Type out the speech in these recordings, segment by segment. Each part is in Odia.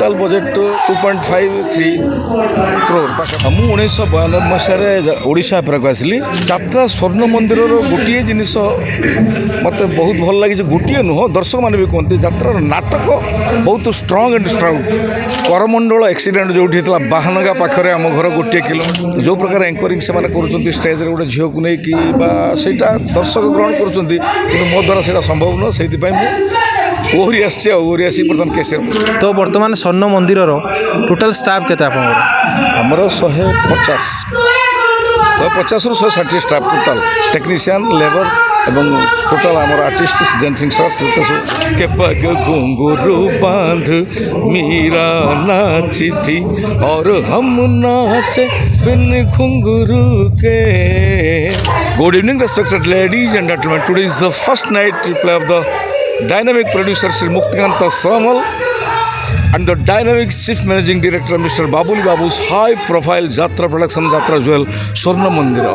टोटाल बजेट 2.53 करोड़ पाख मु 1992 मसीह ओडिशा यात्रा आसली यात्रा स्वर्ण मंदिर गोटे जिनिस मत बहुत भल लगे गोटे नुह दर्शक मैंने भी कहते यात्रार नाटक बहुत स्ट्रंग एंड स्ट्राउट करमंडल एक्सीडेंट जो होता बाहानगा पाखे आम घर गोटे किलो जो प्रकार एंकरिंग से कर स्टेज गोटे झील को लेकिन सेटा दर्शक ग्रहण कर मो द्वारा से संभव नुह से ओहरी आसी बर्तमान केस तो बर्तमान स्वर्ण मंदिर टोटाल स्टाफ के आमर 150 150 ରୁ 160 स्टाफ टोटाल टेक्नीशियन लेबर एवं टोटाल आमर आर्टिस्ट डांसिंग स्टार्स के पग घुंघरू बांध मीरा नाची थी और हम नाचे बिन घुंघरू के। Good evening respected ladies and gentleman, today is the first night replay off the dynamic producer Shri Muktikanta Samal and the dynamic chief managing director Mr. Babuli Babu's high profile Jatra production Jatra Jewel Swarna Mandira.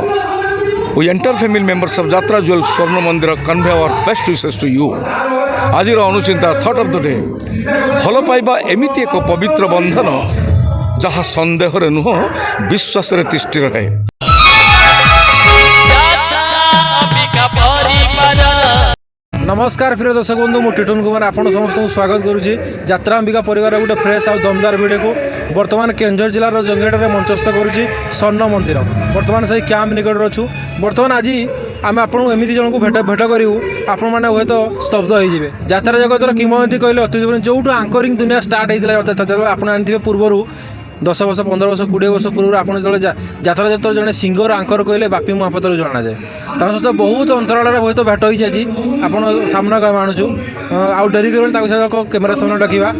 We entire family members of Jatra Jewel Swarna Mandira convey our best wishes to you. आजिर अनुचिंता थॉट ऑफ द डे भल पाइबा एमिति एक पवित्र बंधन जहाँ संदेह रे नुह विश्वास रे तिष्ठि रहे। नमस्कार प्रिय दर्शक बंधु मु टिटन कुमार आपण समस्त स्वागत करुच्ची यात्रा अंबिका परिवार गोटे फ्रेश आउ दमदार भिडियो को बर्तमान केन्दुझर जिलार जंगेटा में मंचस्थ करुच्ची स्वर्ण मंदिर बर्तमान से कैंप निकट अच्छु। बर्तमान आज आम आपको एमती जन को भेट करूँ आपण मैंने हे तो स्तब्ध हो यात्रा जगतर किंवदंती कहले अत्युत जो आंकरिंग दुनिया स्टार्ट होता आप जानते पूर्वर 10 वर्ष 15 वर्ष 20 वर्ष पूर्व आप यात्रा जगत जड़े सिंगर आंकर कहले बापी महापात्र जना जाए सहित बहुत अंतराल हूँ भेट होती आज आप सामना आणुचु आउ डेरी कर कैमेरा सामने डाकिबा।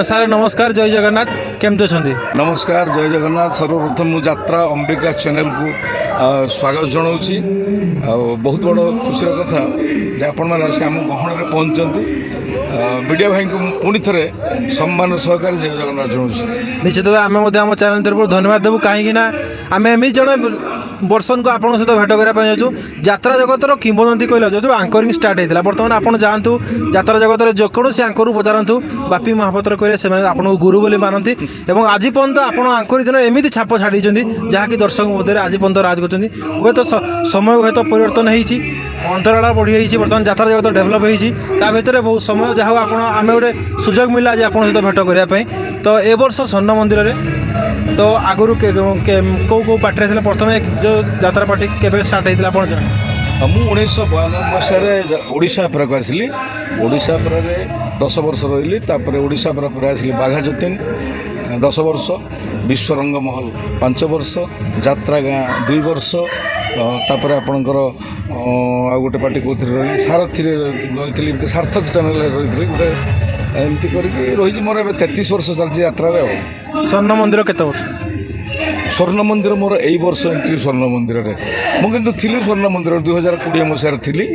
सार नमस्कार, जय जगन्नाथ, केमती अच्छा? नमस्कार, जय जगन्नाथ। सर्वप्रथम मु यात्रा अंबिका चैनल को स्वागत जनाऊँगी। बहुत बड़ खुशी कथा आपण मैंने आम गहन में पहुँचती मीडिया भाई को पुणी थे सम्मान सहकार जय जगन्नाथ जनाऊँ। निश्चित भाव आम आम चैनल तरफ धन्यवाद देवु कहीं आम एमती जन वर्षन को आपन सहित भेट करने जाऊँ। यात्रा जगतर किंवदंती कहले जो आंकरिंग स्टार्ट होता बर्तमान आप जातु यात्रा जगतर जेकोसी आंकर पचारतु बापी महापात्र कहले से आपको गुरु बोली मानती और आज पर्यंत आप आंकरी दिन एमती छाप छाड़ी जहाँकि दर्शक मध्य आज पर्यंत राज कर हे तो समय हे तो परिवर्तन होती अंतराल बढ़ी बर्तमान यात्रा जगत डेभलप होता भितर बहुत समय जहाँ आम गोटे सुजोग मिला आज आप सहित भेट करने तो ए वर्ष स्वर्ण मंदिर में तो आगुरी कौ पार्टी थे प्रथम जो यात्रा पार्टी के स्टार्ट होता आप मु 1992 मसीह ओडिशा यात्रा को आसली ओडिशा यात्रा 10 वर्ष रही ओडिशा यात्रा आसली बाघा जतीन 10 वर्ष विश्वरंग महल 5 वर्ष यात्रा गाँ 2 वर्ष तापर आपणकर आ गोटे पार्टी कौन रही सारथी रही सार्थक चैनल रही गोटे एमती करके रही मोर 33 वर्ष चलती यात्रा। स्वर्ण मंदिर केते वर्ष? स्वर्ण मंदिर मोर यही वर्ष एंट्री स्वर्ण मंदिर में मुझे थी स्वर्ण मंदिर 2020 मसीह थी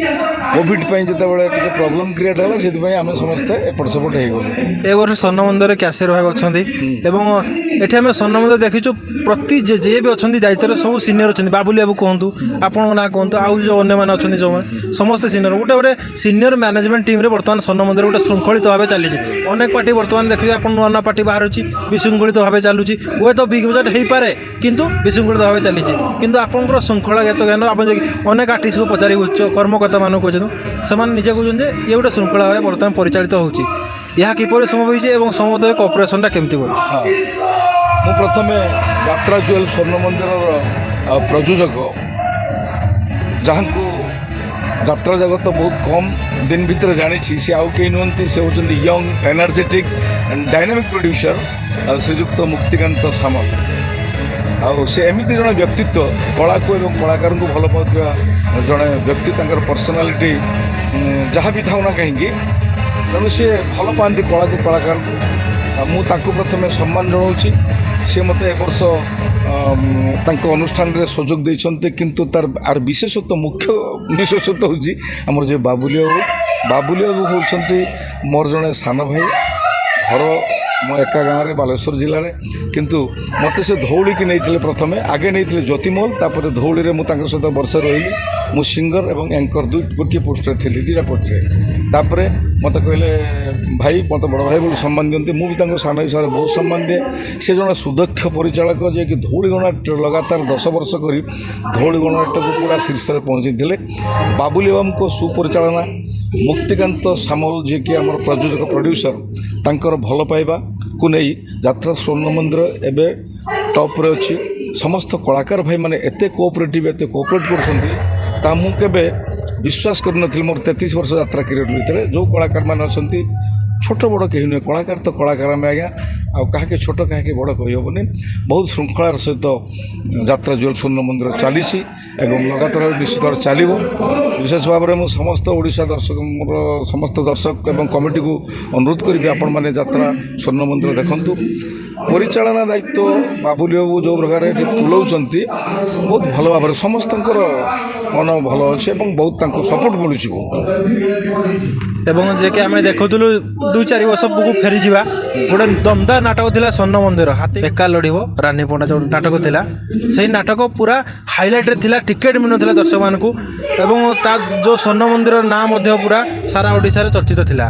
कोविड जिते बड़े प्रॉब्लम क्रिएट है से आम समस्ते एपट सेपट हो गलु। ए वर्ष स्वर्ण मंदिर कैसे भाई अच्छा ये आम स्वर्ण मंदिर देखीचु प्रति जे भी अच्छा दायित्व सब सीनियर अच्छा बाबुली बाबू कहतु आपण ना कहतु आउ जो अन्य मैंने अच्छा जो समस्त सीनियर गोटे गोटे सीनियर मैनेजमेंट टीम बर्तमान स्वर्ण मंदिर गोटे श्रृंखलित भाव चली अनेक पार्टी बर्तमान देखिए आप नुआ नुआ पार्टी बाहर विशृंखलित भाव चलुची हे तो बिग बजट हो पारे किंतु विशृंखलित भाव चली किंतु आपंकर श्रृंखलागत ज्ञान आप अनेक आर्टिस्ट को पचारि कर्मकर्ता मानक कहते से निजे कहते ये गोटे श्रृंखला भाव बर्तमान परिचालित होची यह किपर संभव होती समुदाय कोऑपरेशनटा केमती बोल। मु प्रथम यात्रा ज्वेल स्वर्ण मंदिर प्रयोजक जहाँ को यात्रा जगत बहुत कम दिन भीतर जानी सी आउ कहीं नुहति से होती young energetic and dynamic producer Srijukta Muktikant Samal आउ से एमती जन व्यक्तित्व कला को एवं कलाकार को भल पाता जड़े व्यक्ति पर्सनालीटी जहाँ भी था ना कहीं तेणु सी भल पाती कला को कलाकार को मुझे प्रथम सम्मान जनाऊँगी सी मत ए वर्ष अनुष्ठान रे सुजोग देते किंतु तार आर विशेषत्व मुख्य विशेषत्व हूँ आमर जो बाबुली बाबू होती मोर जड़े सान भाई घर मो एका गाँव में बालेश्वर जिले में किंतु मत से धौली की नहीं प्रथम आगे नहीं ज्योतिमल तापर धौली में मुझे सहित वर्ष रही मु सिंगर एवं एंकर गोटे पोस्ट थी 2टा पोस्ट तापर ମୋତେ କହିଲେ ଭାଇ ମୋତେ ବଡ଼ ଭାଇ ବୋଲି ସମ୍ମାନ ଦିଅନ୍ତି, ମୁଁ ବି ତାଙ୍କୁ ସାନ ହିସାବରେ ବହୁତ ସମ୍ମାନ ଦିଏ। ସେ ଜଣେ ସୁଦକ୍ଷ ପରିଚାଳକ ଯିଏକି ଧଉଳିଗଣା ଲଗାତାର 10 ବର୍ଷ କରି ଧଉଳିଗଣାଟାକୁ ପୁରା ଶୀର୍ଷରେ ପହଞ୍ଚିଥିଲେ। ବାବୁଲି ବାବୁଙ୍କ ସୁପରିଚାଳନା, ମୁକ୍ତିକାନ୍ତ ସାମଲ ଯିଏକି ଆମର ପ୍ରଯୋଜକ ପ୍ରଡ୍ୟୁସର, ତାଙ୍କର ଭଲ ପାଇବାକୁ ନେଇ ଯାତ୍ରା ସ୍ୱର୍ଣ୍ଣ ମନ୍ଦିର ଏବେ ଟପ୍ରେ ଅଛି। ସମସ୍ତ କଳାକାର ଭାଇମାନେ ଏତେ କୋଅପରେଟିଭ୍ କରୁଛନ୍ତି, ତାହା ମୁଁ କେବେ ବିଶ୍ୱାସ କରିନଥିଲି। ମୋର 33 ବର୍ଷ ଯାତ୍ରା କ୍ୟାରିୟର ଭିତରେ ଯେଉଁ କଳାକାରମାନେ ଅଛନ୍ତି, ଛୋଟ ବଡ଼ କେହି ନୁହେଁ, କଳାକାର ତ କଳାକାର ଆମେ ଆଜ୍ଞା, ଆଉ କାହାକେ ଛୋଟ କାହାକେ ବଡ଼ କହିହେବନି। ବହୁତ ଶୃଙ୍ଖଳାର ସହିତ ଯାତ୍ରା ଜୁଏଲ ସ୍ୱର୍ଣ୍ଣ ମନ୍ଦିର ଚାଲିଛି ଏବଂ ଲଗାତାର ନିଶ୍ଚିତ ଭାବରେ ଚାଲିବ। ବିଶେଷ ଭାବରେ ମୁଁ ସମସ୍ତ ଓଡ଼ିଶା ଦର୍ଶକ, ମୋର ସମସ୍ତ ଦର୍ଶକ ଏବଂ କମିଟିକୁ ଅନୁରୋଧ କରିବି, ଆପଣମାନେ ଯାତ୍ରା ସ୍ୱର୍ଣ୍ଣ ମନ୍ଦିର ଦେଖନ୍ତୁ। ପରିଚାଳନା ଦାୟିତ୍ୱ ବାବୁଲି ବାବୁ ଯେଉଁ ପ୍ରକାର ଏଠି ତୁଲାଉଛନ୍ତି, ବହୁତ ଭଲ ଭାବରେ ସମସ୍ତଙ୍କର ମନ ଭଲ ଅଛି ଏବଂ ବହୁତ ତାଙ୍କୁ ସପୋର୍ଟ ମିଳୁଛି। ଏବଂ ଯିଏକି ଆମେ ଦେଖୁଥିଲୁ 2-4 ବର୍ଷ ବୁକୁ ଫେରିଯିବା, ଗୋଟେ ଦମଦାର ନାଟକ ଥିଲା ସ୍ୱର୍ଣ୍ଣ ମନ୍ଦିର, ହାତୀ ଏକା ଲଢ଼ିବ ରାନୀ ପଣ୍ଡା ଯେଉଁ ନାଟକ ଥିଲା, ସେଇ ନାଟକ ପୁରା ହାଇଲାଇଟ୍ରେ ଥିଲା, ଟିକେଟ୍ ମିଳୁନଥିଲା ଦର୍ଶକମାନଙ୍କୁ ଏବଂ ତା ଯେଉଁ ସ୍ୱର୍ଣ୍ଣ ମନ୍ଦିରର ନାଁ ମଧ୍ୟ ପୁରା ସାରା ଓଡ଼ିଶାରେ ଚର୍ଚ୍ଚିତ ଥିଲା।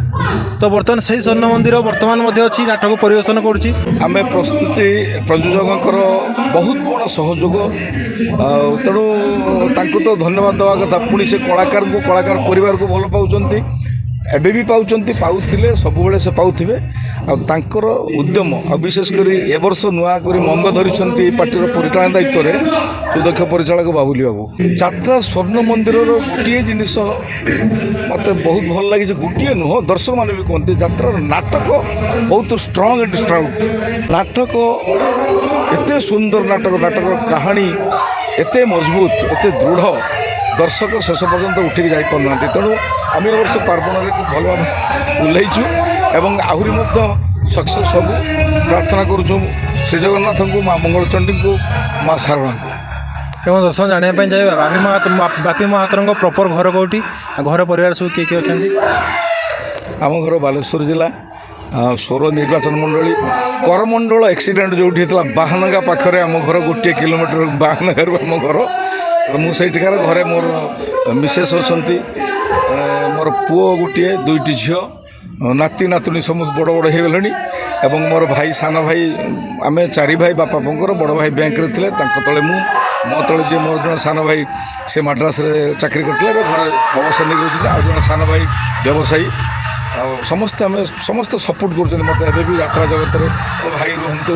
ତ ବର୍ତ୍ତମାନ ସେଇ ସ୍ୱର୍ଣ୍ଣ ମନ୍ଦିର ବର୍ତ୍ତମାନ ମଧ୍ୟ ଅଛି, ନାଟକ ପରିବେଷଣ କରୁଛି। ଆମେ ପ୍ରସ୍ତୁତି ପ୍ରଯୋଜକଙ୍କର ବହୁତ ବଡ଼ ସହଯୋଗ, ଆଉ ତେଣୁ ତାଙ୍କୁ ତ ଧନ୍ୟବାଦ ଦେବା କଥା। ପୁଣି ସେ କଳାକାରଙ୍କୁ, କଳାକାର ପରିବାରକୁ ଭଲ ପାଉଛନ୍ତି, ଏବେ ବି ପାଉଛନ୍ତି, ପାଉଥିଲେ, ସବୁବେଳେ ସେ ପାଉଥିବେ। ଆଉ ତାଙ୍କର ଉଦ୍ୟମ, ଆଉ ବିଶେଷ କରି ଏ ବର୍ଷ ନୂଆ କରି ମଙ୍ଗ ଧରିଛନ୍ତି ଏହି ପାର୍ଟିର ପରିଚାଳନା ଦାୟିତ୍ୱରେ ସୁଦକ୍ଷ ପରିଚାଳକ ବାବୁଲି ବାବୁ। ଯାତ୍ରା ସ୍ୱର୍ଣ୍ଣ ମନ୍ଦିରର ଗୋଟିଏ ଜିନିଷ ମୋତେ ବହୁତ ଭଲ ଲାଗିଛି, ଗୋଟିଏ ନୁହଁ, ଦର୍ଶକମାନେ ବି କୁହନ୍ତି ଯାତ୍ରାର ନାଟକ ବହୁତ ଷ୍ଟ୍ରଙ୍ଗ ଆଣ୍ଡ ଷ୍ଟ୍ରାଉଟ୍ ନାଟକ, ଏତେ ସୁନ୍ଦର ନାଟକର କାହାଣୀ ଏତେ ମଜବୁତ, ଏତେ ଦୃଢ଼, ଦର୍ଶକ ଶେଷ ପର୍ଯ୍ୟନ୍ତ ଉଠିକି ଯାଇପାରୁନାହାନ୍ତି। ତେଣୁ ଆମେ ଏ ବର୍ଷ ପାର୍ବଣରେ ଭଲ ଭାବେ ଓହ୍ଲାଇଛୁ ଏବଂ ଆହୁରି ମଧ୍ୟ ସକ୍ସେସ୍ ସବୁ ପ୍ରାର୍ଥନା କରୁଛୁ ଶ୍ରୀଜଗନ୍ନାଥଙ୍କୁ, ମା ମଙ୍ଗଳଚଣ୍ଡୀଙ୍କୁ, ମା ଶାରଳାଙ୍କୁ। ଏବଂ ଦର୍ଶକ ଜାଣିବା ପାଇଁ ଚାହିଁବେ ବାପି ମହାତରଙ୍କ ପ୍ରପର ଘର କେଉଁଠି, ଘର ପରିବାର ସବୁ କିଏ କିଏ ଅଛନ୍ତି? ଆମ ଘର ବାଲେଶ୍ୱର ଜିଲ୍ଲା, ସୌର ନିର୍ବାଚନ ମଣ୍ଡଳୀ, କରମଣ୍ଡଳ ଆକ୍ସିଡେଣ୍ଟ ଯେଉଁଠି ହେଇଥିଲା ବାହାନଗା ପାଖରେ ଆମ ଘର, 1 କିଲୋମିଟର ବାହାନଗାରୁ ଆମ ଘର। ମୁଁ ସେଇଠିକାର। ଘରେ ମୋର ମିସେସ୍ ଅଛନ୍ତି, ମୋର ପୁଅ ଗୋଟିଏ, 2ଟି ଝିଅ, ନାତି ନାତୁଣୀ ସମସ୍ତେ ବଡ଼ ବଡ଼ ହେଇଗଲେଣି ଏବଂ ମୋର ଭାଇ, ସାନ ଭାଇ, ଆମେ 4 ଭାଇ। ବାପା ବୋଉଙ୍କର ବଡ଼ ଭାଇ ବ୍ୟାଙ୍କରେ ଥିଲେ, ତାଙ୍କ ତଳେ ମୁଁ, ମୋ ତଳେ ଯିଏ ମୋର ଜଣେ ସାନ ଭାଇ ସେ ମାଡ୍ରାସରେ ଚାକିରି କରିଥିଲେ, ଏବେ ଘରେ ଅବସର ନେଇକି ରହୁଥିଲେ, ଆଉ ଜଣେ ସାନ ଭାଇ ବ୍ୟବସାୟୀ। ଆଉ ସମସ୍ତେ ସପୋର୍ଟ କରୁଛନ୍ତି ମୋତେ ଏବେ ବି ଯାତ୍ରା ଜଗତରେ। ଭାଇ ରୁହନ୍ତୁ,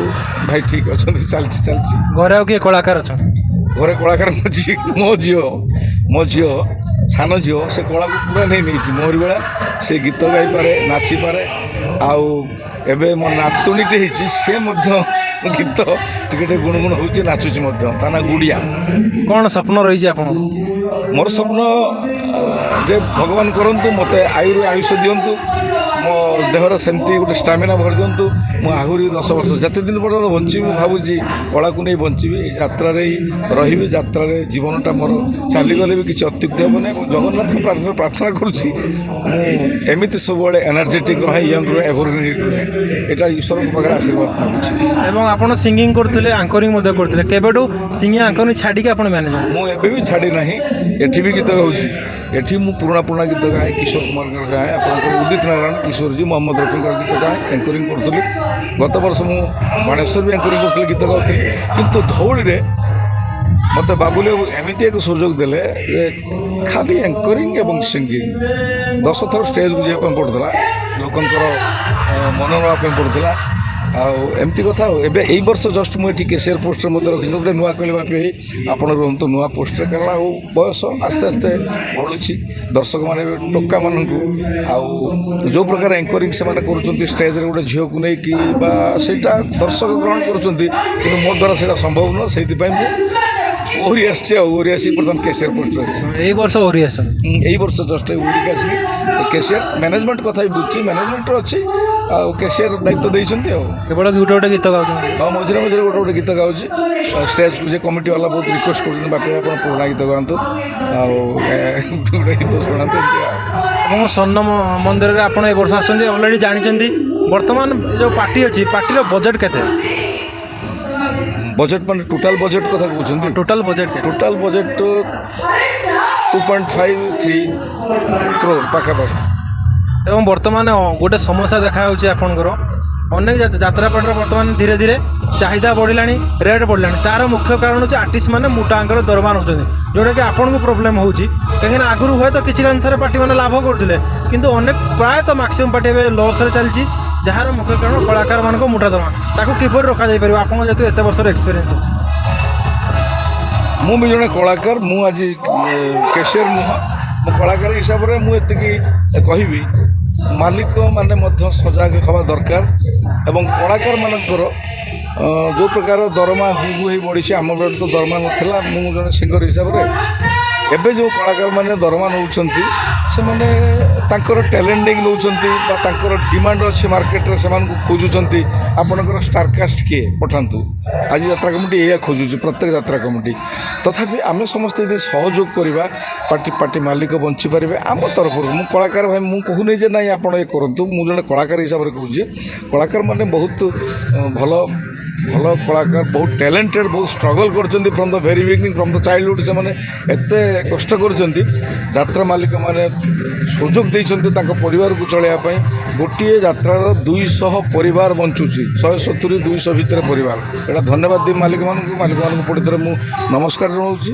ଭାଇ ଠିକ୍ ଅଛନ୍ତି, ଚାଲିଛି। ଘରେ ଆଉ କିଏ କଳାକାର ଅଛନ୍ତି? ଘରେ କଳାକାର ମୋ ଝିଅ ସାନ ଝିଅ, ସେ କଳାକୁ ପୁରା ନେଇଛି ମୋରି ଭଳିଆ। ସେ ଗୀତ ଗାଇପାରେ, ନାଚିପାରେ, ଆଉ ଏବେ ମୋ ନାତୁଣୀଟେ ହେଇଛି, ସେ ମଧ୍ୟ ଗୀତ ଟିକେ ଗୁଣଗୁଣ ହେଉଛି, ନାଚୁଛି ମଧ୍ୟ, ତା ନାଁ ଗୁଡ଼ିଆ। କ'ଣ ସ୍ୱପ୍ନ ରହିଛି ଆପଣଙ୍କର? ମୋର ସ୍ୱପ୍ନ ଯେ ଭଗବାନ କରନ୍ତୁ ମୋତେ ଆୟୁଷ ଦିଅନ୍ତୁ, ମୋ ଦେହରେ ସେମିତି ଗୋଟେ ଷ୍ଟାମିନା ଭରି ଦିଅନ୍ତୁ, ମୁଁ ଆହୁରି 10 ବର୍ଷ ଯେତେ ଦିନ ପର୍ଯ୍ୟନ୍ତ ବଞ୍ଚିବି, ମୁଁ ଭାବୁଛି କଳାକୁ ନେଇ ବଞ୍ଚିବି, ଏଇ ଯାତ୍ରାରେ ହିଁ ରହିବି। ଯାତ୍ରାରେ ଜୀବନଟା ମୋର ଚାଲିଗଲେ ବି କିଛି ଅତ୍ୟୁକ୍ତି ହେବ ନାହିଁ। ଜଗନ୍ନାଥଙ୍କୁ ପ୍ରାର୍ଥନା କରୁଛି ମୁଁ ଏମିତି ସବୁବେଳେ ଏନର୍ଜେଟିକ୍ ରହେ, ୟଙ୍ଗ ରହେ, ଏଭରଗ୍ରୀନ୍ ରହେ। ଏଇଟା ଈଶ୍ୱରଙ୍କ ପାଖରେ ଆଶୀର୍ବାଦ ମାଗୁଛି। ଏବଂ ଆପଣ ସିଙ୍ଗିଂ କରୁଥିଲେ, ଆଙ୍କରିଂ ମଧ୍ୟ କରୁଥିଲେ, କେବେଠୁ ସିଙ୍ଗିଂ ଆଙ୍କରିଂ ଛାଡ଼ିକି ଆପଣ ମ୍ୟାନେଜର? ମୁଁ ଏବେ ବି ଛାଡ଼ି ନାହିଁ, ଏଠି ବି ଗୀତ ଗାଉଛି। ଏଠି ମୁଁ ପୁରୁଣା ଗୀତ ଗାଏ, କିଶୋର କୁମାରଙ୍କର ଗାଏ, ଆପଣଙ୍କର ଉଦିତ ନାରାୟଣ, କିଶୋରଜୀ, ମହମ୍ମଦ ରଫିଙ୍କର ଗୀତ ଗାଏ, ଆଙ୍କରିଂ କରୁଥିଲି। ଗତ ବର୍ଷ ମୁଁ ବାଣେଶ୍ୱର ବି ଆଙ୍କରିଂ କରୁଥିଲି, ଗୀତ ଗାଉଥିଲି। କିନ୍ତୁ ଧଉଳିରେ ମୋତେ ବାବୁଲି ବାବୁ ଏମିତି ଏକ ସୁଯୋଗ ଦେଲେ ଯେ ଖାଲି ଆଙ୍କରିଂ ଏବଂ ସିଙ୍ଗିଂ, 10 ଥର ଷ୍ଟେଜ୍କୁ ଯିବା ପାଇଁ ପଡ଼ୁଥିଲା, ଲୋକଙ୍କର ମନ ନେବା ପାଇଁ ପଡ଼ୁଥିଲା। ଆଉ ଏମିତି କଥା। ଆଉ ଏବେ ଏଇ ବର୍ଷ ଜଷ୍ଟ ମୁଁ ଏଠି କେସିଆର ପୋଷ୍ଟରେ ମୋତେ ରଖିଛି, ଗୋଟେ ନୂଆ କହିବା ପାଇଁ ଆପଣ ରୁହନ୍ତୁ ନୂଆ ପୋଷ୍ଟରେ, କାରଣ ଆଉ ବୟସ ଆସ୍ତେ ଆସ୍ତେ ବଢ଼ୁଛି। ଦର୍ଶକମାନେ ଟୋକାମାନଙ୍କୁ ଆଉ ଯେଉଁ ପ୍ରକାର ଆଙ୍କରିଂ ସେମାନେ କରୁଛନ୍ତି ଷ୍ଟେଜ୍ରେ ଗୋଟେ ଝିଅକୁ ନେଇକି, ବା ସେଇଟା ଦର୍ଶକ ଗ୍ରହଣ କରୁଛନ୍ତି, କିନ୍ତୁ ମୋ ଦ୍ୱାରା ସେଇଟା ସମ୍ଭବ ନୁହଁ। ସେଇଥିପାଇଁ ମୁଁ ଓହରି ଆସିଛି, ଆଉ ଓହରି ଆସିକି ବର୍ତ୍ତମାନ କେସିଆର ପୋଷ୍ଟରେ ଅଛି। ଏଇ ବର୍ଷ ଓହରି ଆସିଛନ୍ତି? ଏଇ ବର୍ଷ ଜଷ୍ଟ ଓହରିକି ଆସିକି କେସିଆର ମ୍ୟାନେଜମେଣ୍ଟ କଥା ବି ବୁଝୁଛି, ମ୍ୟାନେଜମେଣ୍ଟର ଅଛି, ଆଉ କେସିଆର ଦାୟିତ୍ୱ ଦେଇଛନ୍ତି। ଆଉ କେବଳ ଗୋଟେ ଗୀତ ଗାଉଛନ୍ତି? ଆଉ ମଝିରେ ଗୋଟେ ଗୀତ ଗାଉଛି। ଷ୍ଟେଜ୍କୁ ଯେ କମିଟି ବାଲା ବହୁତ ରିକ୍ୱେଷ୍ଟ କରୁଛନ୍ତି, ବାପି ଆପଣ ପୁରୁଣା ଗୀତ ଗାଆନ୍ତୁ, ଆଉ ଗୋଟେ ଗୀତ ଶୁଣାନ୍ତୁ। ଏବଂ ସ୍ୱର୍ଣ୍ଣ ମନ୍ଦିରରେ ଆପଣ ଏ ବର୍ଷ ଆସନ୍ତି, ଅଲରେଡ଼ି ଜାଣିଛନ୍ତି। ବର୍ତ୍ତମାନ ଯେଉଁ ପାର୍ଟି ଅଛି, ପାର୍ଟିର ବଜେଟ୍ କେତେ? ବଜେଟ୍ ମାନେ ଟୋଟାଲ୍ ବଜେଟ୍ କଥା କହୁଛନ୍ତି? ଟୋଟାଲ୍ ବଜେଟ୍ 2.5-3 crore ପାଖାପାଖି। ଏବଂ ବର୍ତ୍ତମାନ ଗୋଟେ ସମସ୍ୟା ଦେଖାଯାଉଛି ଆପଣଙ୍କର ଅନେକ ଯାତ୍ରାପାଟର ବର୍ତ୍ତମାନ ଧୀରେ ଧୀରେ ଚାହିଦା ବଢ଼ିଲାଣି, ରେଟ୍ ବଢ଼ିଲାଣି। ତାର ମୁଖ୍ୟ କାରଣ ହେଉଛି ଆର୍ଟିଷ୍ଟ ମାନେ ମୋଟା ଅଙ୍କର ଦରମା ନେଉଛନ୍ତି, ଯେଉଁଟାକି ଆପଣଙ୍କୁ ପ୍ରୋବ୍ଲେମ୍ ହେଉଛି। କାହିଁକିନା ଆଗରୁ ହୁଏତ କିଛି ଅଂଶରେ ପାର୍ଟିମାନେ ଲାଭ କରୁଥିଲେ, କିନ୍ତୁ ଅନେକ ପ୍ରାୟତଃ ମାକ୍ସିମମ୍ ପାର୍ଟି ଏବେ ଲସ୍ରେ ଚାଲିଛି, ଯାହାର ମୁଖ୍ୟ କାରଣ କଳାକାରମାନଙ୍କ ମୋଟା ଦରମା। ତାକୁ କିପରି ରଖାଯାଇପାରିବ, ଆପଣ ଯେହେତୁ ଏତେ ବର୍ଷର ଏକ୍ସପିରିଏନ୍ସ ଅଛି? ମୁଁ ବି ଜଣେ କଳାକାର, ମୁଁ ଆଜି କ୍ୟାସିୟର ନୁହଁ, ମୁଁ କଳାକାର ହିସାବରେ ମୁଁ ଏତିକି କହିବି, ମାଲିକମାନେ ମଧ୍ୟ ସଜାଗ ହେବା ଦରକାର। ଏବଂ କଳାକାରମାନଙ୍କର ଯେଉଁ ପ୍ରକାର ଦରମା ହୁ ହେଇ ବଢ଼ିଛି, ଆମ ବେଳେ ତ ଦରମା ନଥିଲା। ମୁଁ ଜଣେ ସିଙ୍ଗର ହିସାବରେ ଏବେ ଯେଉଁ କଳାକାରମାନେ ଦରମା ନେଉଛନ୍ତି, ସେମାନେ ତାଙ୍କର ଟ୍ୟାଲେଣ୍ଟ ନେଇକି ନେଉଛନ୍ତି ବା ତାଙ୍କର ଡିମାଣ୍ଡ ଅଛି ମାର୍କେଟରେ, ସେମାନଙ୍କୁ ଖୋଜୁଛନ୍ତି ଆପଣଙ୍କର ଷ୍ଟାରକାଷ୍ଟ କିଏ ପଠାନ୍ତୁ। ଆଜି ଯାତ୍ରା କମିଟି ଏଇଆ ଖୋଜୁଛି, ପ୍ରତ୍ୟେକ ଯାତ୍ରା କମିଟି। ତଥାପି ଆମେ ସମସ୍ତେ ଯଦି ସହଯୋଗ କରିବା, ପାର୍ଟି ମାଲିକ ବଞ୍ଚିପାରିବେ। ଆମ ତରଫରୁ ମୁଁ କଳାକାର ଭାଇ, ମୁଁ କହୁନି ଯେ ନାଇଁ ଆପଣ ଏ କରନ୍ତୁ। ମୁଁ ଜଣେ କଳାକାର ହିସାବରେ କହୁଛି, କଳାକାରମାନେ ବହୁତ ଭଲ କଳାକାର, ବହୁତ ଟ୍ୟାଲେଣ୍ଟେଡ଼, ବହୁତ ଷ୍ଟ୍ରଗଲ୍ କରିଛନ୍ତି from the very beginning, from the childhood. ସେମାନେ ଏତେ କଷ୍ଟ କରିଛନ୍ତି, ଯାତ୍ରା ମାଲିକମାନେ ସୁଯୋଗ ଦେଇଛନ୍ତି ତାଙ୍କ ପରିବାରକୁ ଚଳାଇବା ପାଇଁ। ଗୋଟିଏ ଯାତ୍ରାର 200 ପରିବାର ବଞ୍ଚୁଛି, 170 200 ଭିତରେ ପରିବାର। ଏଇଟା ଧନ୍ୟବାଦ ଦେବି ମାଲିକମାନଙ୍କୁ ପୁଣି ଥରେ ମୁଁ ନମସ୍କାର ଜଣାଉଛି।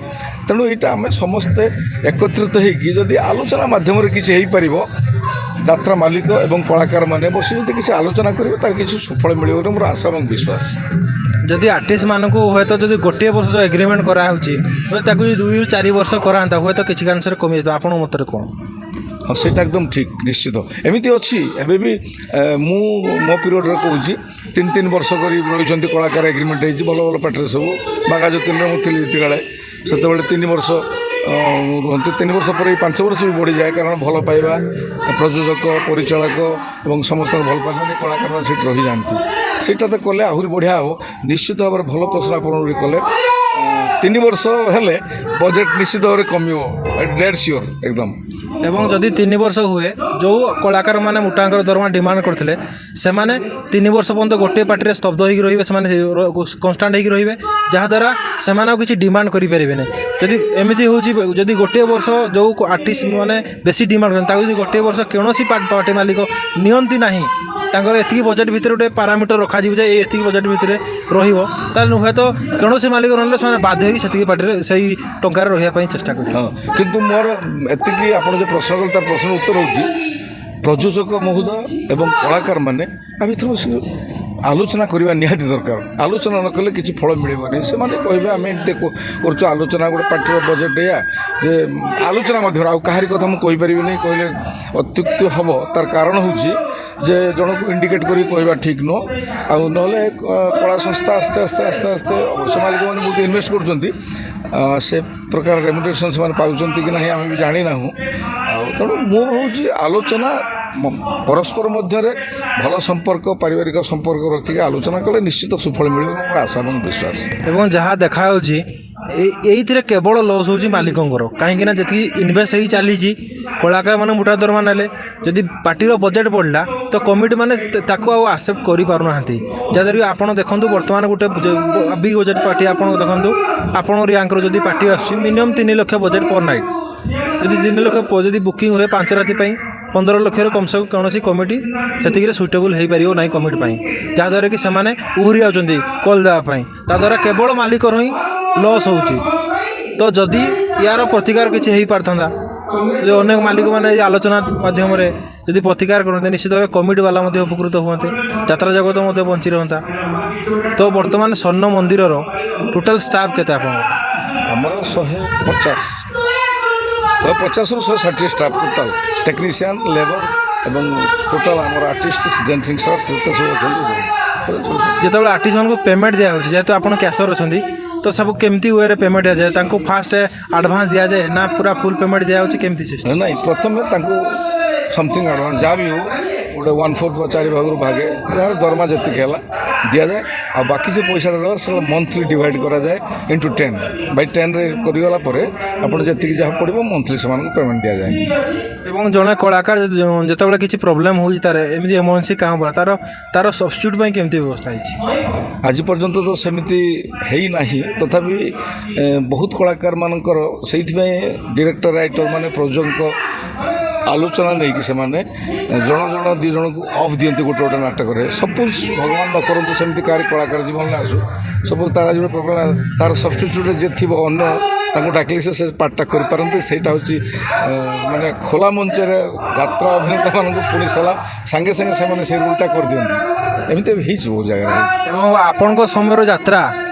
ତେଣୁ ଏଇଟା ଆମେ ସମସ୍ତେ ଏକତ୍ରିତ ହେଇକି ଯଦି ଆଲୋଚନା ମାଧ୍ୟମରେ କିଛି ହେଇପାରିବ, ଯାତ୍ରା ମାଲିକ ଏବଂ କଳାକାରମାନେ ବସି ଯଦି କିଛି ଆଲୋଚନା କରିବେ, ତାର କିଛି ସୁଫଳ ମିଳିବ ବୋଲି ମୋର ଆଶା ଏବଂ ବିଶ୍ୱାସ। ଯଦି ଆର୍ଟିଷ୍ଟମାନଙ୍କୁ ହୁଏତ ଯଦି ଗୋଟିଏ ବର୍ଷ ଯେଉଁ ଏଗ୍ରିମେଣ୍ଟ କରାହେଉଛି, ତାକୁ ଯଦି 2-4 ବର୍ଷ କରାନ୍ତା, ହୁଏତ କିଛି କାଂଶରେ କମିଯାଇଥିବ। ଆପଣଙ୍କ ମତରେ କ'ଣ? ହଁ, ସେଇଟା ଏକଦମ ଠିକ୍, ନିଶ୍ଚିତ ଏମିତି ଅଛି। ଏବେ ବି ମୁଁ ମୋ ପିରିୟଡ଼ରେ କହୁଛି, 3 ବର୍ଷ କରି ରହିଛନ୍ତି କଳାକାର, ଏଗ୍ରିମେଣ୍ଟ ହେଇଛି ଭଲ ପାର୍ଟିରେ ସବୁ। ବାଘା ଜ୍ୟୋତିରେ ମୁଁ ଥିଲି ଯେତେବେଳେ, ସେତେବେଳେ 3 ବର୍ଷ ରୁହନ୍ତି। 3 ବର୍ଷ ପରେ 5 ବର୍ଷ ବି ବଢ଼ିଯାଏ, କାରଣ ଭଲ ପାଇବା ପ୍ରଯୋଜକ, ପରିଚାଳକ ଏବଂ ସମସ୍ତଙ୍କ ଭଲ ପାଇବା କଳାକାରମାନେ ସେଠି ରହିଯାଆନ୍ତି। ସେଇଟା ତ କଲେ ଆହୁରି ବଢ଼ିଆ ହେବ। ନିଶ୍ଚିତ ଭାବରେ ଭଲ ପ୍ରଶ୍ନ ଆପଣ କଲେ। 3 ବର୍ଷ ହେଲେ ବଜେଟ୍ ନିଶ୍ଚିତ ଭାବରେ କମିବ, ଡେଟ୍ ସିଓର ଏକଦମ। ଏବଂ ଯଦି 3 ବର୍ଷ ହୁଏ, ଯେଉଁ କଳାକାରମାନେ ମୋଟାଙ୍କର ଦରମା ଡିମାଣ୍ଡ କରିଥିଲେ, ସେମାନେ 3 ବର୍ଷ ପର୍ଯ୍ୟନ୍ତ ଗୋଟିଏ ପାର୍ଟିରେ ସ୍ତବ୍ଧ ହୋଇକି ରହିବେ, ସେମାନେ କନଷ୍ଟାଣ୍ଟ ହୋଇକି ରହିବେ, ଯାହାଦ୍ୱାରା ସେମାନେ ଆଉ କିଛି ଡିମାଣ୍ଡ କରିପାରିବେନି। ଯଦି ଏମିତି ହେଉଛି, ଯଦି ଗୋଟିଏ ବର୍ଷ ଯେଉଁ ଆର୍ଟିଷ୍ଟ ମାନେ ବେଶୀ ଡିମାଣ୍ଡ କରନ୍ତି, ତାକୁ ଯଦି ଗୋଟିଏ ବର୍ଷ କୌଣସି ପାର୍ଟି ମାଲିକ ନିଅନ୍ତି ନାହିଁ, ତାଙ୍କର ଏତିକି ବଜେଟ୍ ଭିତରେ ଗୋଟେ ପାରାମିଟର ରଖାଯିବ ଯେ ଏତିକି ବଜେଟ୍ ଭିତରେ ରହିବ, ତାହେଲେ ହୁଏତ କୌଣସି ମାଲିକ ରହିଲେ ସେମାନେ ବାଧ୍ୟ ହୋଇକି ସେତିକି ପାର୍ଟିରେ ସେଇ ଟଙ୍କାରେ ରହିବା ପାଇଁ ଚେଷ୍ଟା କରିବେ। ହଁ, କିନ୍ତୁ ମୋର ଏତିକି, ଆପଣ ଯେ ପ୍ରଶ୍ନ କଲେ ତାର ପ୍ରଶ୍ନର ଉତ୍ତର ହେଉଛି, ପ୍ରଯୋଜକ ମହୋଦୟ ଏବଂ କଳାକାରମାନେ ଆ ଭିତରେ ବସିକି ଆଲୋଚନା କରିବା ନିହାତି ଦରକାର। ଆଲୋଚନା ନ କଲେ କିଛି ଫଳ ମିଳିବନି। ସେମାନେ କହିବେ ଆମେ ଏମିତି କରୁଛୁ ଆଲୋଚନା, ଗୋଟେ ପାର୍ଟିର ବଜେଟ୍ ଏଇଆ, ଯେ ଆଲୋଚନା ମଧ୍ୟରେ ଆଉ କାହାରି କଥା ମୁଁ କହିପାରିବିନି, କହିଲେ ଅତ୍ୟୁକ୍ତି ହେବ। ତାର କାରଣ ହେଉଛି ଯେ ଜଣକୁ ଇଣ୍ଡିକେଟ୍ କରି କହିବା ଠିକ୍ ନୁହଁ। ଆଉ ନହେଲେ କଳା ସଂସ୍ଥା ଆସ୍ତେ ଆସ୍ତେ ଅବଶ୍ୟ ମାଲିକମାନେ ବହୁତ ଇନଭେଷ୍ଟ କରୁଛନ୍ତି, ସେ ପ୍ରକାର ରେମ୍ୟୁନେରେସନ୍ ସେମାନେ ପାଉଛନ୍ତି କି ନାହିଁ ଆମେ ବି ଜାଣିନାହୁଁ। ଆଉ ତେଣୁ ମୁଁ ଭାବୁଛି ଆଲୋଚନା ପରସ୍ପର ମଧ୍ୟରେ ଭଲ ସମ୍ପର୍କ, ପାରିବାରିକ ସମ୍ପର୍କ ରଖିକି ଆଲୋଚନା କଲେ ନିଶ୍ଚିତ ସୁଫଳ ମିଳିବ ମୋର ଆଶା ଏବଂ ବିଶ୍ୱାସ। ଏବଂ ଯାହା ଦେଖାଯାଉଛି ଏଇଥିରେ କେବଳ ଲସ୍ ହେଉଛି ମାଲିକଙ୍କର, କାହିଁକିନା ଯେତିକି ଇନଭେଷ୍ଟ ହେଇ ଚାଲିଛି, କଳାକାରମାନେ ମୋଟା ଦରମା ନେଲେ, ଯଦି ପାର୍ଟିର ବଜେଟ୍ ବଢ଼ିଲା ତ କମିଟି ମାନେ ତାକୁ ଆଉ ଆକ୍ସେପ୍ଟ କରିପାରୁନାହାନ୍ତି। ଯାହାଦ୍ୱାରା କି ଆପଣ ଦେଖନ୍ତୁ, ବର୍ତ୍ତମାନ ଗୋଟେ ବିଗ୍ ବଜେଟ୍ ପାର୍ଟି ଆପଣ ଦେଖନ୍ତୁ, ଆପଣଙ୍କ ୟାଙ୍କର ଯଦି ପାର୍ଟି ଆସୁଛି, ମିନିମମ୍ 3 ଲକ୍ଷ ବଜେଟ୍ ପର୍ ନାଇଟ୍। ଯଦି 3 ଲକ୍ଷ ଯଦି ବୁକିଂ ହୁଏ 5 ରାତି ପାଇଁ, 15 ଲକ୍ଷରୁ କମସେ କମ୍ କୌଣସି କମିଟି ସେତିକିରେ ସୁଇଟେବୁଲ୍ ହୋଇପାରିବ ନାହିଁ କମିଟି ପାଇଁ, ଯାହାଦ୍ୱାରା କି ସେମାନେ ଉହୁରି ଯାଉଛନ୍ତି କଲ୍ ଦେବା ପାଇଁ। ତାଦ୍ୱାରା କେବଳ ମାଲିକର ହିଁ ଲସ୍ ହେଉଛି। ତ ଯଦି ୟାର ପ୍ରତିକାର କିଛି ହେଇପାରିଥାନ୍ତା, ଯଦି ଅନେକ ମାଲିକମାନେ ଏହି ଆଲୋଚନା ମାଧ୍ୟମରେ ଯଦି ପ୍ରତିକାର କରନ୍ତେ, ନିଶ୍ଚିତ ଭାବେ କମିଟି ବାଲା ମଧ୍ୟ ଉପକୃତ ହୁଅନ୍ତେ, ଯାତ୍ରା ଜଗତ ମଧ୍ୟ ବଞ୍ଚି ରହନ୍ତା। ତ ବର୍ତ୍ତମାନ ସ୍ୱର୍ଣ୍ଣ ମନ୍ଦିରର ଟୋଟାଲ୍ ଷ୍ଟାଫ୍ କେତେ ଆପଣଙ୍କର? ଆମର 150ରୁ 160 ଷ୍ଟାଫ୍ ଟୋଟାଲ୍, ଟେକ୍ନିସିଆନ୍, ଲେବର ଏବଂ ଟୋଟାଲ୍ ଆମର ଆର୍ଟିଷ୍ଟ, ଡ୍ୟାନ୍ସିଂ ଷ୍ଟାର୍ସ ଯେତେ ସବୁ ଅଛନ୍ତି। ଯେତେବେଳେ ଆର୍ଟିଷ୍ଟମାନଙ୍କୁ ପେମେଣ୍ଟ ଦିଆହେଉଛି, ଯେହେତୁ ଆପଣ କ୍ୟାସର ଅଛନ୍ତି, ତ ସବୁ କେମିତି ୱେରେ ପେମେଣ୍ଟ ଦିଆଯାଏ? ତାଙ୍କୁ ଫାଷ୍ଟ ଆଡ଼ଭାନ୍ସ ଦିଆଯାଏ ନା ପୁରା ଫୁଲ୍ ପେମେଣ୍ଟ ଦିଆହେଉଛି, କେମିତି ସିଷ୍ଟମ୍? ନାଇଁ, ପ୍ରଥମେ ତାଙ୍କୁ ସମଥିଙ୍ଗ ଆଡ଼ଭାନ୍ସ ଯାହା ବି ହେଉ ଗୋଟେ 1/4 ବା 4 ଭାଗରୁ ଭାଗେ, ଯାହାର ଦରମା ଯେତିକି ହେଲା ଦିଆଯାଏ। ଆଉ ବାକି ଯେ ପଇସାଟା ଦେଲା ସେଟା ମନ୍ଥଲି ଡିଭାଇଡ଼ କରାଯାଏ ଇଣ୍ଟୁ 10/10ରେ କରିଗଲା ପରେ ଆପଣ ଯେତିକି ଯାହା ପଡ଼ିବ ମନ୍ଥଲି ସେମାନଙ୍କୁ ପେମେଣ୍ଟ ଦିଆଯାଏ। ଏବଂ ଜଣେ କଳାକାର ଯେତେବେଳେ କିଛି ପ୍ରୋବ୍ଲେମ୍ ହେଉଛି, ତାର ଏମିତି ଏମର୍ଜେନ୍ସି କାମ ପଡ଼େ, ତାର ସବଷ୍ଟିଟ୍ୟୁଟ୍ ପାଇଁ କେମିତି ବ୍ୟବସ୍ଥା ହେଇଛି? ଆଜି ପର୍ଯ୍ୟନ୍ତ ତ ସେମିତି ହେଇନାହିଁ, ତଥାପି ବହୁତ କଳାକାରମାନଙ୍କର ସେଇଥିପାଇଁ ଡିରେକ୍ଟର, ରାଇଟର ମାନେ, ପ୍ରଯୋଜକ ଆଲୋଚନା ନେଇକି ସେମାନେ ଜଣ ଜଣ ଦୁଇ ଜଣଙ୍କୁ ଅଫ୍ ଦିଅନ୍ତି ଗୋଟେ ଗୋଟେ ନାଟକରେ। ସପୋଜ୍ ଭଗବାନ ନ କରନ୍ତୁ ସେମିତି କାହାରି କଳାକାର ଜୀବନରେ ଆସୁ, ସପୋଜ୍ ତାର ଆଜି ଗୋଟେ ପ୍ରୋବ୍ଲେମ୍, ତାର ସବଷ୍ଟିଚ୍ୟୁଟ୍ରେ ଯିଏ ଥିବ ଅନ୍ୟ ତାଙ୍କୁ ଡାକିଲେ ସେ ପାର୍ଟଟା କରିପାରନ୍ତି। ସେଇଟା ହେଉଛି ମାନେ ଖୋଲା ମଞ୍ଚରେ ଯାତ୍ରା ଅଭିନେତାମାନଙ୍କୁ ପୁଣି ସାଙ୍ଗେ ସାଙ୍ଗେ ସେମାନେ ସେ ରୁଲ୍ଟା କରିଦିଅନ୍ତି। ଏମିତି ହେଇଛି ବହୁତ ଜାଗାରେ। ଏବଂ ଆପଣଙ୍କ ସମୟର ଯାତ୍ରା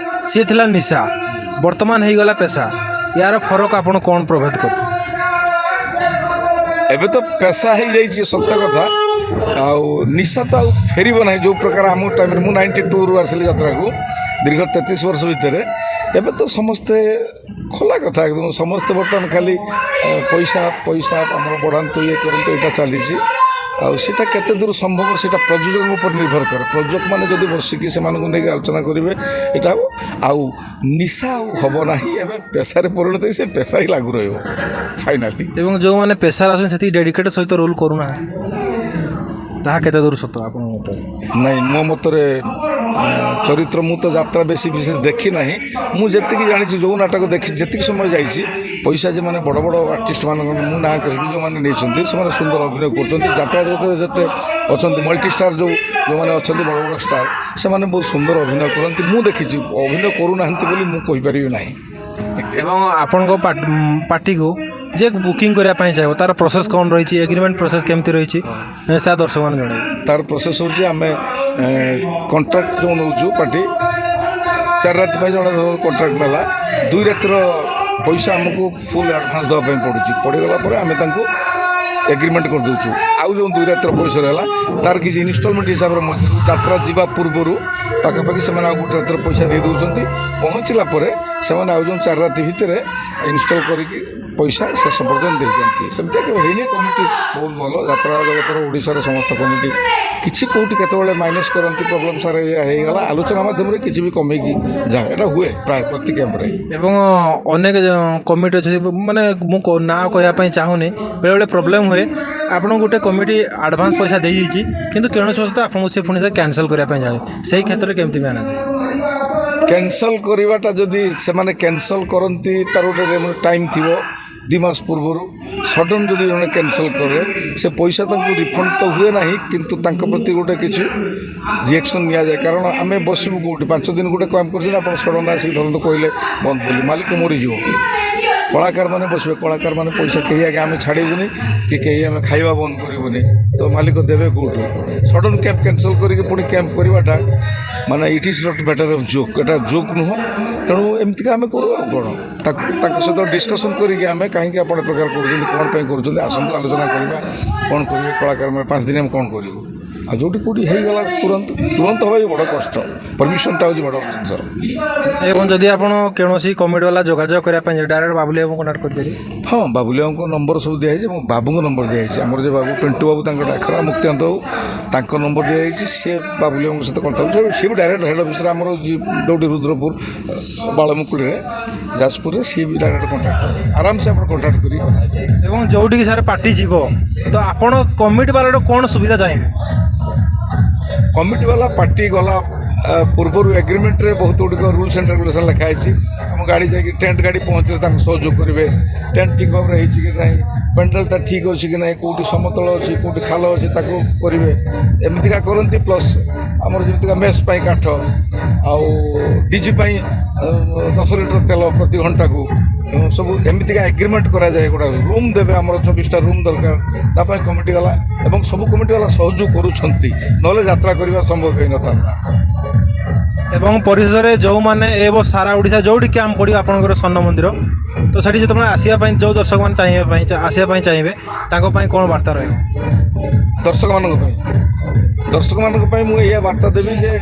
ସିଏ ଥିଲା ନିଶା, ବର୍ତ୍ତମାନ ହେଇଗଲା ପେସା, ୟାର ଫରକ ଆପଣ କ'ଣ ପ୍ରଭେଦ କରୁଛନ୍ତି? ଏବେ ତ ପେସା ହେଇଯାଇଛି ସତ କଥା, ଆଉ ନିଶା ତ ଆଉ ଫେରିବ ନାହିଁ ଯେଉଁ ପ୍ରକାର ଆମ ଟାଇମ୍ରେ। ମୁଁ 92ରୁ ଆସିଲି ଯାତ୍ରାକୁ ଦୀର୍ଘ 33 ବର୍ଷ ଭିତରେ। ଏବେ ତ ସମସ୍ତେ ଖୋଲା କଥା ଏକଦମ, ସମସ୍ତେ ବର୍ତ୍ତମାନ ଖାଲି ପଇସା ପଇସା ଆମର ବଢ଼ାନ୍ତୁ ଇଏ କରନ୍ତୁ ଏଇଟା ଚାଲିଛି। ଆଉ ସେଇଟା କେତେ ଦୂର ସମ୍ଭବ ସେଇଟା ପ୍ରଯୋଜକଙ୍କ ଉପରେ ନିର୍ଭର କରେ। ପ୍ରଯୋଜକମାନେ ଯଦି ବସିକି ସେମାନଙ୍କୁ ନେଇକି ଆଲୋଚନା କରିବେ ଏଇଟା ହେବ। ଆଉ ନିଶା ଆଉ ହେବ ନାହିଁ, ଏବେ ପେସାରେ ପରିଣତ ହେଇ ସେ ପେସା ହିଁ ଲାଗୁ ରହିବ ଫାଇନାଲି। ଏବଂ ଯେଉଁମାନେ ପେସାରେ ଆସୁଛନ୍ତି ସେତିକି ଡେଡିକେଟ୍ ସହିତ ରୋଲ୍ କରୁନାହାନ୍ତି, ତାହା କେତେ ଦୂର ସତ ଆପଣଙ୍କ ମତରେ? ନାଇଁ, ମୋ ମତରେ ଚରିତ୍ର, ମୁଁ ତ ଯାତ୍ରା ବେଶୀ ବିଶେଷ ଦେଖି ନାହିଁ। ମୁଁ ଯେତିକି ଜାଣିଛି ଯେଉଁ ନାଟକ ଦେଖି ଯେତିକି ସମୟ ଯାଇଛି, ପଇସା ଯେଉଁମାନେ ବଡ଼ ବଡ଼ ଆର୍ଟିଷ୍ଟମାନଙ୍କ ମୁଁ ନାଁ କହିବି ଯେଉଁମାନେ ନେଇଛନ୍ତି ସେମାନେ ସୁନ୍ଦର ଅଭିନୟ କରୁଛନ୍ତି। ଯାତ୍ରା ଜଗତରେ ଯେତେ ଅଛନ୍ତି ମଲ୍ଟି ଷ୍ଟାର ଯେଉଁମାନେ ଅଛନ୍ତି ବଡ଼ ବଡ଼ ଷ୍ଟାର, ସେମାନେ ବହୁତ ସୁନ୍ଦର ଅଭିନୟ କରନ୍ତି। ମୁଁ ଦେଖିଛି, ଅଭିନୟ କରୁନାହାନ୍ତି ବୋଲି ମୁଁ କହିପାରିବି ନାହିଁ। ଏବଂ ଆପଣଙ୍କ ପାର୍ଟିକୁ ଯେ ବୁକିଂ କରିବା ପାଇଁ ଚାହିଁବ ତାର ପ୍ରୋସେସ୍ କ'ଣ ରହିଛି, ଏଗ୍ରିମେଣ୍ଟ ପ୍ରୋସେସ୍ କେମିତି ରହିଛି, ସେ ଦର୍ଶକମାନେ ଜଣାଇବେ। ତାର ପ୍ରୋସେସ୍ ହେଉଛି ଆମେ କଣ୍ଟ୍ରାକ୍ଟ ଯେଉଁ ନେଉଛୁ ପାର୍ଟି, 4 ରାତି ପାଇଁ ଜଣେ କଣ୍ଟ୍ରାକ୍ଟ ନେଲା, 2 ରାତିର ପଇସା ଆମକୁ ଫୁଲ୍ ଆଡ଼ଭାନ୍ସ ଦେବା ପାଇଁ ପଡ଼ୁଛି। ପଡ଼ିଗଲା ପରେ ଆମେ ତାଙ୍କୁ ଏଗ୍ରିମେଣ୍ଟ କରିଦେଉଛୁ। ଆଉ ଯେଉଁ 2 ରାତିର ପଇସା ରହିଲା ତାର କିଛି ଇନଷ୍ଟଲମେଣ୍ଟ ହିସାବରେ ଯାତ୍ରା ଯିବା ପୂର୍ବରୁ ପାଖାପାଖି ସେମାନେ ଆଉ 1 ରାତିର ପଇସା ଦେଇ ଦେଉଛନ୍ତି। ପହଞ୍ଚିଲା ପରେ ସେମାନେ ଆଉ ଯେଉଁ 4 ରାତି ଭିତରେ ଇନଷ୍ଟଲ୍ କରିକି ପଇସା ଶେଷ ପର୍ଯ୍ୟନ୍ତ ଦେଇଦିଅନ୍ତି। ସେମିତି କେବେ ହେଇନି। କମିଟି ବହୁତ ଭଲ, ଯାତ୍ରା ଜଗତର ଓଡ଼ିଶାର ସମସ୍ତ କମିଟି କିଛି କେଉଁଠି କେତେବେଳେ ମାଇନସ୍ କରନ୍ତି, ପ୍ରୋବ୍ଲେମ୍ ସାର୍ ହେଇଗଲା, ଆଲୋଚନା ମାଧ୍ୟମରେ କିଛି ବି କମେଇକି ଯାଏ। ଏଇଟା ହୁଏ ପ୍ରାୟ ପ୍ରତି କ୍ୟାମ୍ପରେ। ଏବଂ ଅନେକ କମିଟି ଅଛି, ମାନେ ମୁଁ ନାଁ କହିବା ପାଇଁ ଚାହୁଁନି, ବେଳେବେଳେ ପ୍ରୋବ୍ଲେମ୍ ହୁଏ। ଆପଣଙ୍କୁ ଗୋଟେ କମିଟି ଆଡ଼ଭାନ୍ସ ପଇସା ଦେଇଯାଇଛି କିନ୍ତୁ କୌଣସି ବଶତଃ ଆପଣଙ୍କୁ ସେ ପୁଣି କ୍ୟାନସଲ୍ କରିବା ପାଇଁ ଚାହେଁ, ସେଇ କ୍ଷେତ୍ରରେ କେମିତି ମ୍ୟାନେଜ୍? କ୍ୟାନସଲ୍ କରିବାଟା ଯଦି ସେମାନେ କ୍ୟାନସଲ୍ କରନ୍ତି ତାର ଗୋଟେ ଟାଇମ୍ ଥିବ 2 ମାସ ପୂର୍ବରୁ। ସଡ଼ନ୍ ଯଦି ଜଣେ କ୍ୟାନସଲ୍ କରେ ସେ ପଇସା ତାଙ୍କୁ ରିଫଣ୍ଡ ତ ହୁଏ ନାହିଁ, କିନ୍ତୁ ତାଙ୍କ ପ୍ରତି ଗୋଟେ କିଛି ରିଆକ୍ସନ୍ ନିଆଯାଏ। କାରଣ ଆମେ ବସିବୁ କେଉଁଠି, 5 ଦିନ ଗୋଟେ କାମ କରୁଛନ୍ତି, ଆପଣ ସଡ଼ନ୍ ଆସିକି ଧରନ୍ତୁ କହିଲେ ବନ୍ଦ ବୋଲି, ମାଲିକ ମରିଯିବ। କଳାକାରମାନେ ବସିବେ, କଳାକାରମାନେ ପଇସା କେହି ଆଜ୍ଞା ଆମେ ଛାଡ଼ିବୁନି କି କେହି ଆମେ ଖାଇବା ବନ୍ଦ କରିବୁନି, ତ ମାଲିକ ଦେବେ କେଉଁଠୁ? ସଡ଼ନ୍ କ୍ୟାମ୍ପ କ୍ୟାନସଲ୍ କରିକି ପୁଣି କ୍ୟାମ୍ପ କରିବାଟା ମାନେ it is not matter of joke, ଏଟା ଜୋକ୍ ନୁହଁ। ତେଣୁ ଏମିତିକା ଆମେ କରୁ। ଆଉ କ'ଣ ତାଙ୍କ ସହିତ ଡିସ୍କସନ୍ କରିକି ଆମେ କାହିଁକି ଆପଣ ଏ ପ୍ରକାର କରୁଛନ୍ତି, କ'ଣ ପାଇଁ କରୁଛନ୍ତି, ଆସନ୍ତୁ ଆଲୋଚନା କରିବା, କ'ଣ କରିବେ କଳାକାରମାନେ, 5 ଦିନ ଆମେ କ'ଣ କରିବୁ। ଆଉ ଯେଉଁଠି କେଉଁଠି ହେଇଗଲା ତୁରନ୍ତ ହେବା ବି ବଡ଼ କଷ୍ଟ, ପରମିଶନଟା ହେଉଛି ବଡ଼ ଜିନିଷ। ଏବଂ ଯଦି ଆପଣ କୌଣସି କମିଟି ବାଲା ଯୋଗାଯୋଗ କରିବା ପାଇଁ ଡାଇରେକ୍ଟ ବାବୁଲି ବାବୁଙ୍କୁ କଣ୍ଟାକ୍ଟ କରିପାରିବେ? ହଁ, ବାବୁଲି ବାବୁଙ୍କ ନମ୍ବର ସବୁ ଦିଆଯାଇଛି, ମୋ ବାବୁଙ୍କ ନମ୍ବର ଦିଆଯାଇଛି। ଆମର ଯେ ବାବୁ ପିଣ୍ଟୁ ବାବୁ ତାଙ୍କ ଡାକରା ମୁକ୍ତାନ୍ତ ବାବୁ ତାଙ୍କ ନମ୍ବର ଦିଆଯାଇଛି। ସିଏ ବାବୁଲି ବାବୁଙ୍କ ସହିତ କଣ୍ଟାକ୍ଟ, ସିଏ ବି ଡାଇରେକ୍ଟ ହେଡ଼୍ ଅଫିସରେ ଆମର ଯେଉଁଠି ରୁଦ୍ରପୁର ବାଳମୁକୁଳିରେ ଯାଜପୁରରେ, ସିଏ ବି ଡାଇରେକ୍ଟ କଣ୍ଟାକ୍ଟ ଆରାମସେ ଆପଣ କଣ୍ଟାକ୍ଟ କରିବେ। ଏବଂ ଯେଉଁଠିକି ସାର୍ ପାର୍ଟି ଯିବ ତ ଆପଣ କମିଟି ବାଲାଠୁ କ'ଣ ସୁବିଧା ଚାହିଁବେ? କମିଟି ବାଲା ପାର୍ଟି ଗଲା ପୂର୍ବରୁ ଏଗ୍ରିମେଣ୍ଟରେ ବହୁତ ଗୁଡ଼ିକ ରୁଲ୍ସ ଆଣ୍ଡ ରେଗୁଲେସନ୍ ଲେଖା ହେଇଛି। ଆମ ଗାଡ଼ି ଯାଇକି ଟେଣ୍ଟ ଗାଡ଼ି ପହଞ୍ଚିଲେ ତାଙ୍କୁ ସହଯୋଗ କରିବେ, ଟେଣ୍ଟ ଠିକ୍ ଭାବରେ ହେଇଛି କି ନାହିଁ, ପେଣ୍ଡାଲଟା ଠିକ୍ ଅଛି କି ନାହିଁ, କେଉଁଠି ସମତଳ ଅଛି କେଉଁଠି ଖାଲ ଅଛି ତାକୁ କରିବେ, ଏମିତିକା କରନ୍ତି। ପ୍ଲସ୍ ଆମର ଯେମିତିକା ମେସ୍ ପାଇଁ କାଠ, ଆଉ ଡିଜି ପାଇଁ 10 ଲିଟର ତେଲ ପ୍ରତି ଘଣ୍ଟାକୁ, ସବୁ ଏମିତିକା ଏଗ୍ରିମେଣ୍ଟ କରାଯାଏ। ଗୋଟେ ରୁମ୍ ଦେବେ, ଆମର 24ଟା ରୁମ୍ ଦରକାର, ତା ପାଇଁ କମିଟି ବାଲା ଏବଂ ସବୁ କମିଟି ବାଲା ସହଯୋଗ କରୁଛନ୍ତି, ନହେଲେ ଯାତ୍ରା କରିବା ସମ୍ଭବ ହେଇନଥାନ୍ତା। ଏବଂ ପରିଶେଷରେ ଯେଉଁମାନେ ଏ ବର୍ଷ ସାରା ଓଡ଼ିଶା ଯେଉଁଠି କ୍ୟାମ୍ପ ପଡ଼ିବ ଆପଣଙ୍କର ସ୍ୱର୍ଣ୍ଣ ମନ୍ଦିର, ତ ସେଠି ଯେତେବେଳେ ଆସିବା ପାଇଁ ଯେଉଁ ଦର୍ଶକମାନେ ଆସିବା ପାଇଁ ଚାହିଁବେ ତାଙ୍କ ପାଇଁ କ'ଣ ବାର୍ତ୍ତା ରହିବ? ଦର୍ଶକମାନଙ୍କ ପାଇଁ ମୁଁ ଏଇଆ ବାର୍ତ୍ତା ଦେବି ଯେ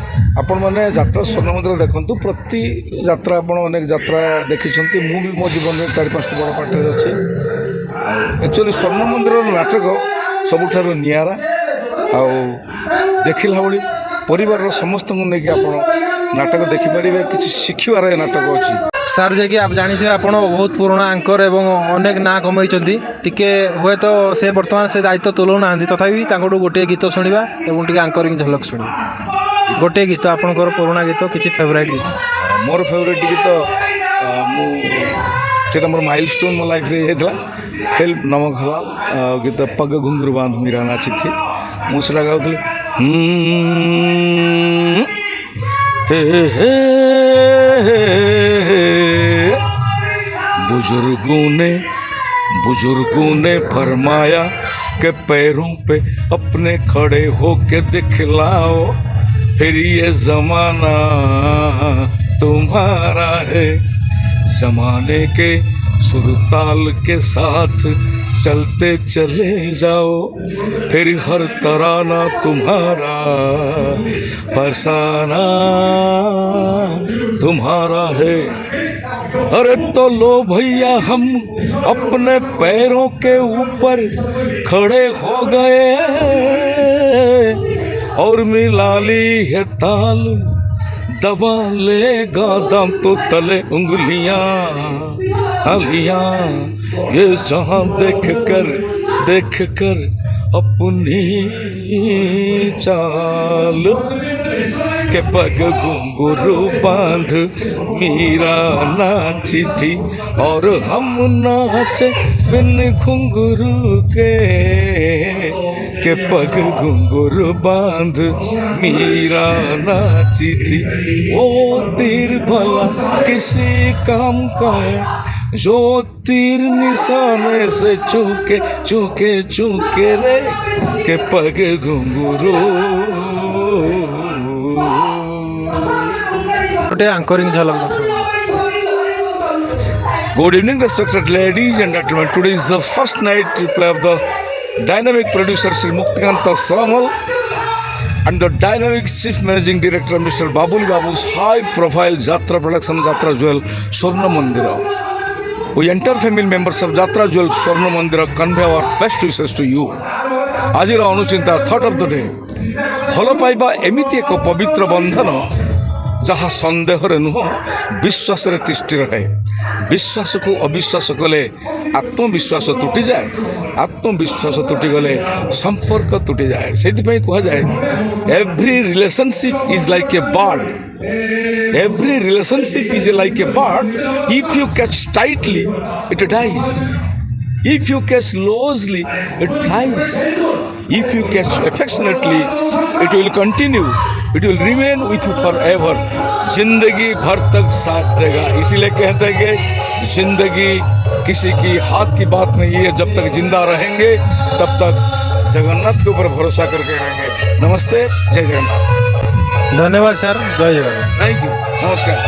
ଆପଣମାନେ ଯାତ୍ରା ସ୍ୱର୍ଣ୍ଣ ମନ୍ଦିର ଦେଖନ୍ତୁ। ପ୍ରତି ଯାତ୍ରା ଆପଣ ଅନେକ ଯାତ୍ରା ଦେଖିଛନ୍ତି, ମୁଁ ବି ମୋ ଜୀବନରେ 4-5ଟି ବଡ଼ ପାର୍ଟିରେ ଅଛି। ଆଉ ଆକ୍ଚୁଆଲି ସ୍ୱର୍ଣ୍ଣ ମନ୍ଦିରର ନାଟକ ସବୁଠାରୁ ନିଆରା, ଆଉ ଦେଖିଲା ଭଳି ପରିବାରର ସମସ୍ତଙ୍କୁ ନେଇକି ଆପଣ ନାଟକ ଦେଖିପାରିବେ, କିଛି ଶିଖିବାର ଏ ନାଟକ ଅଛି। ସାର୍ ଯାଇକି ଜାଣିଥିବେ ଆପଣ ବହୁତ ପୁରୁଣା ଆଙ୍କର ଏବଂ ଅନେକ ନାଁ କମେଇଛନ୍ତି, ଟିକେ ହୁଏତ ସେ ବର୍ତ୍ତମାନ ସେ ଦାୟିତ୍ୱ ତୁଲାଉନାହାନ୍ତି, ତଥାପି ତାଙ୍କଠୁ ଗୋଟିଏ ଗୀତ ଶୁଣିବା ଏବଂ ଟିକେ ଆଙ୍କରିଂ ଝଲକ ଶୁଣିବା। ଗୋଟିଏ ଗୀତ ଆପଣଙ୍କର ପୁରୁଣା ଗୀତ, କିଛି ଫେଭରାଇଟ୍ ଗୀତ? ମୋର ଫେଭରାଇଟ୍ ଗୀତ ମୁଁ सेटा मोर माइलस्टोन मो लाइफ रे हेतला फिल्म नमक हलाल गीत पग घुंघरू बांध मीरा नाची थी मु सेटा गाउथले हे हे बुजुर्गों ने फरमाया कि पैरों पे अपने खड़े होके दिखलाओ फिर ये जमाना तुम्हारा है जमाने के सुरताल के साथ चलते चले जाओ फिर हर तराना तुम्हारा फसाना तुम्हारा है। अरे तो लो भैया हम अपने पैरों के ऊपर खड़े हो गए और मिला ली है ताल दबा लेगा दम तो तले उंगलियां अलियां ये जहां देख कर अपनी चाल के पग घुंघरू बांध मीरा नाची थी और हम नाचे बिन घुंघरू के पग घुंघरू बांध मीरा नाची थी। वो तीर भला किसी काम का है जो तीर निशाने से चूके रे के पग घुंघरू। एंकरिंग झलक Good evening, respected ladies and gentlemen. Today is the first night replay of the dynamic producer Sri Muktikanta Samal and the dynamic chief managing director Mr. Babuli Babu's high-profile Jatra production Jatra Jewel Swarna Mandira. We entire family members of Jatra Jewel Swarna Mandira convey our best wishes to you. Ajira Anuchinta thought of the day. Holo paiba emiti eko pavitra bandhana जहाँ सन्देह नुह विश्वास तिष्ठि रहे विश्वास को अविश्वास कले आत्मविश्वास तुटी जाए आत्मविश्वास तुटी गले संपर्क तुटी जाए से कह जाए every relationship is like a bird every relationship is like a bird if you catch tightly it dies if you catch loosely it flies if you catch affectionately it will continue it will remain with you forever जिंदगी भर तक साथ देगा। इसीलिए कहते हैं कि जिंदगी किसी की हाथ की बात नहीं है जब तक जिंदा रहेंगे तब तक जगन्नाथ के ऊपर भरोसा करके रहेंगे। नमस्ते जय जगन्नाथ। धन्यवाद सर जय जगन्नाथ। थैंक यू नमस्कार।